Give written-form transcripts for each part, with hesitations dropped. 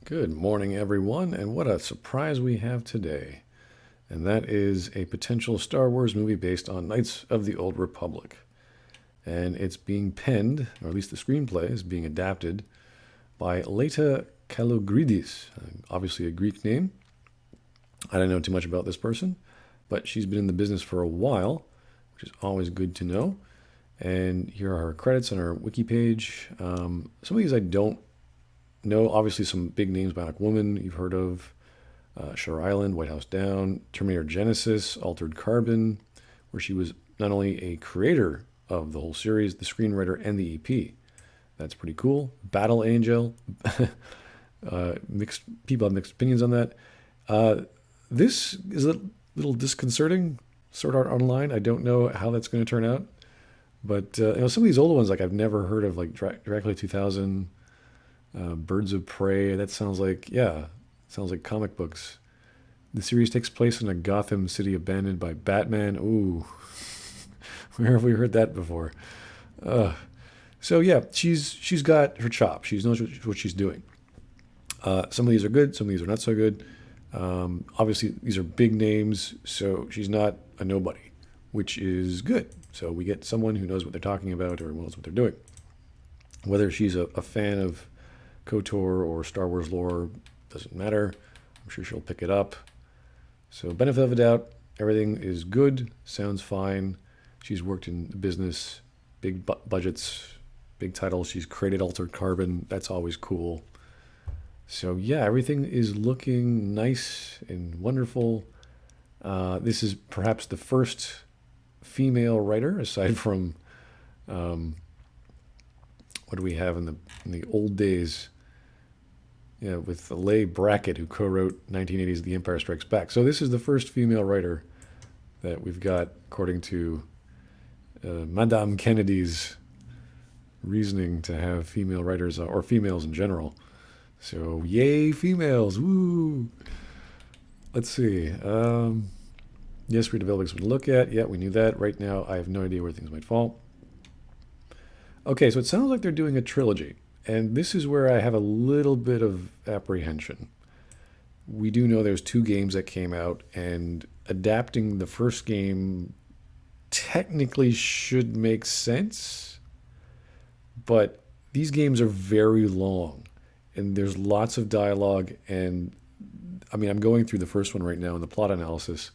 Good morning, everyone, and what a surprise we have today. And that is a potential Star Wars movie based on Knights of the Old Republic. And it's being penned, or at least the screenplay is being adapted, by Laeta Kalogridis, obviously a Greek name. I don't know too much about this person, but she's been in the business for a while, which is always good to know. And here are her credits on her wiki page. Some of these I don't know. Obviously, some big names: Bionic Woman, you've heard of, Shutter Island, White House Down, Terminator Genisys, Altered Carbon, where she was not only a creator of the whole series, the screenwriter, and the EP. That's pretty cool. Battle Angel. Mixed people have mixed opinions on that. This is a little disconcerting. Sword Art Online. I don't know how that's going to turn out, but some of these older ones, like I've never heard of, like Dracula 2000, Birds of Prey. That sounds like comic books. The series takes place in a Gotham City abandoned by Batman. Ooh, where have we heard that before? So yeah, she's got her chops. She knows what she's doing. Some of these are good. Some of these are not so good. Obviously, these are big names, so she's not a nobody, which is good. So we get someone who knows what they're talking about or knows what they're doing. Whether she's a fan of KoTOR or Star Wars lore doesn't matter. I'm sure she'll pick it up. So benefit of the doubt, everything is good, sounds fine. She's worked in the business, big budgets, big titles. She's created Altered Carbon. That's always cool. So yeah, everything is looking nice and wonderful. This is perhaps the first female writer, aside from what do we have in the old days? Yeah, with Leigh Brackett, who co-wrote 1980's The Empire Strikes Back. So this is the first female writer that we've got, according to Madame Kennedy's reasoning to have female writers, or females in general. So yay, females! Woo! Let's see. Yes, we're developing something to look at. Yeah, we knew that. Right now, I have no idea where things might fall. Okay, so it sounds like they're doing a trilogy. And this is where I have a little bit of apprehension. We do know there's two games that came out, and adapting the first game technically should make sense. But these games are very long, and there's lots of dialogue. And I mean, I'm going through the first one right now in the plot analysis,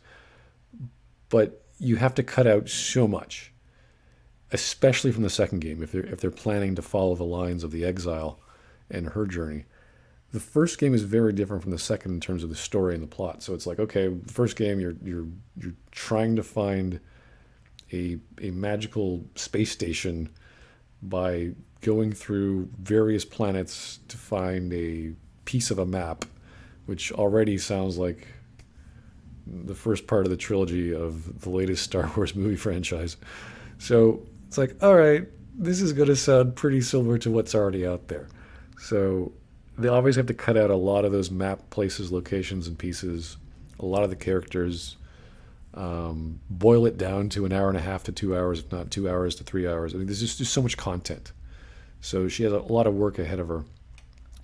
but you have to cut out so much, especially from the second game, if they're planning to follow the lines of the exile and her journey. The first game is very different from the second in terms of the story and the plot. So it's like, okay, the first game you're trying to find a magical space station by going through various planets to find a piece of a map, which already sounds like the first part of the trilogy of the latest Star Wars movie franchise. So it's like, all right, this is going to sound pretty similar to what's already out there. So they always have to cut out a lot of those map places, locations, and pieces, a lot of the characters, boil it down to an hour and a half to 2 hours, if not 2 hours to 3 hours. I mean, there's just so much content. So she has a lot of work ahead of her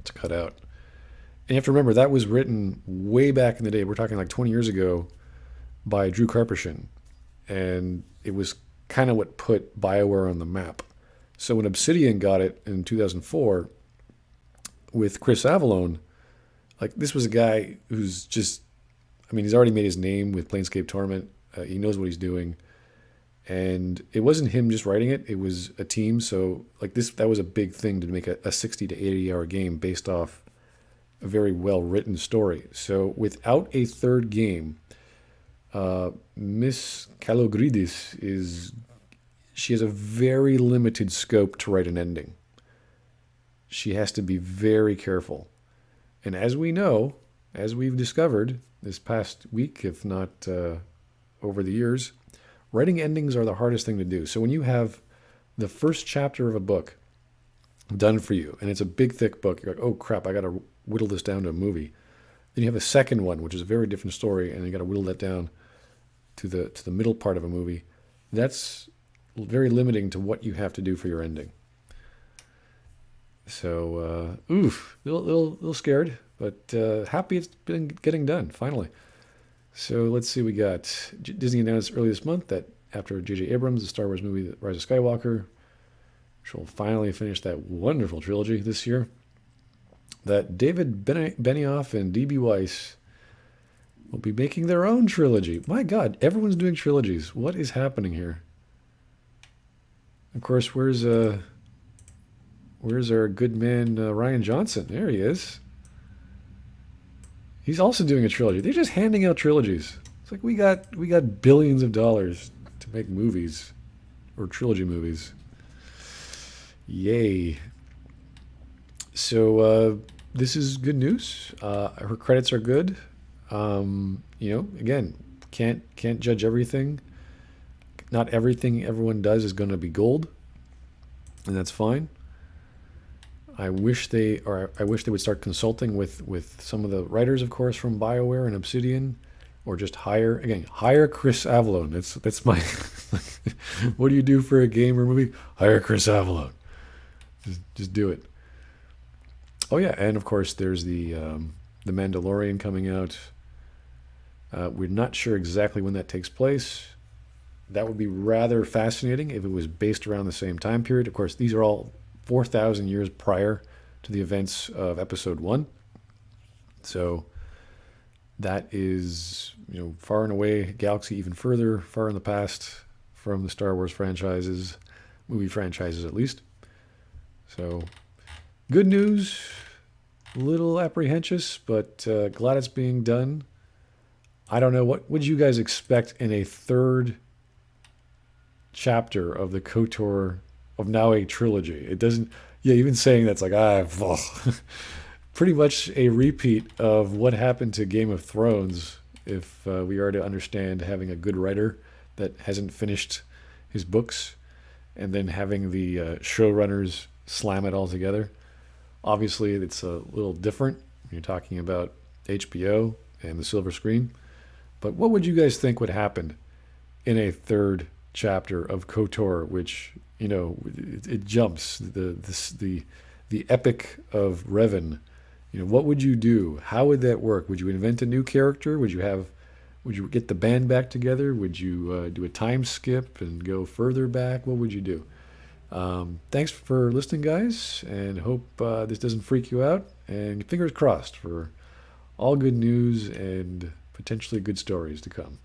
to cut out. And you have to remember, that was written way back in the day. We're talking like 20 years ago by Drew Karpyshyn. And it was kind of what put Bioware on the map. So when Obsidian got it in 2004 with Chris Avellone, like, this was a guy who's just, I mean, he's already made his name with Planescape Torment. He knows what he's doing. And it wasn't him just writing it. It was a team. So like that was a big thing to make a 60 to 80 hour game based off a very well written story. So without a third game, Miss Kalogridis she has a very limited scope to write an ending. She has to be very careful. And as we know, as we've discovered this past week, if not over the years, writing endings are the hardest thing to do. So when you have the first chapter of a book done for you, and it's a big, thick book, you're like, oh crap, I got to whittle this down to a movie. Then you have a second one, which is a very different story, and you got to whittle that down to the middle part of a movie. That's very limiting to what you have to do for your ending. So, oof, little scared, but happy it's been getting done finally. So let's see, we got Disney announced early this month that after J.J. Abrams, the Star Wars movie The Rise of Skywalker, which will finally finish that wonderful trilogy this year, that David Benioff and D.B. Weiss will be making their own trilogy. My God, everyone's doing trilogies. What is happening here? Of course, where's our good man Rian Johnson? There he is. He's also doing a trilogy. They're just handing out trilogies. It's like we got billions of dollars to make movies or trilogy movies. Yay. So this is good news. Her credits are good. Again, can't judge everything. Not everything everyone does is going to be gold, and that's fine. I wish they would start consulting with some of the writers, of course, from Bioware and Obsidian, or just hire Chris Avellone. That's my what do you do for a game or movie? Hire Chris Avellone. Just do it. Oh yeah, and of course there's the Mandalorian coming out. We're not sure exactly when that takes place. That would be rather fascinating if it was based around the same time period. Of course, these are all 4,000 years prior to the events of Episode 1. So that is, far and away, galaxy even further, far in the past from the Star Wars movie franchises at least. So good news, a little apprehensive, but glad it's being done. I don't know, what would you guys expect in a third chapter of the KoTOR of now a trilogy? It doesn't, yeah, even saying that's like, pretty much a repeat of what happened to Game of Thrones if we are to understand having a good writer that hasn't finished his books and then having the showrunners slam it all together. Obviously, it's a little different when you're talking about HBO and the silver screen. But what would you guys think would happen in a third chapter of KoTOR, which it jumps the epic of Revan? What would you do? How would that work? Would you invent a new character? Would you get the band back together? Would you do a time skip and go further back? What would you do? Thanks for listening, guys, and hope this doesn't freak you out. And fingers crossed for all good news and potentially good stories to come.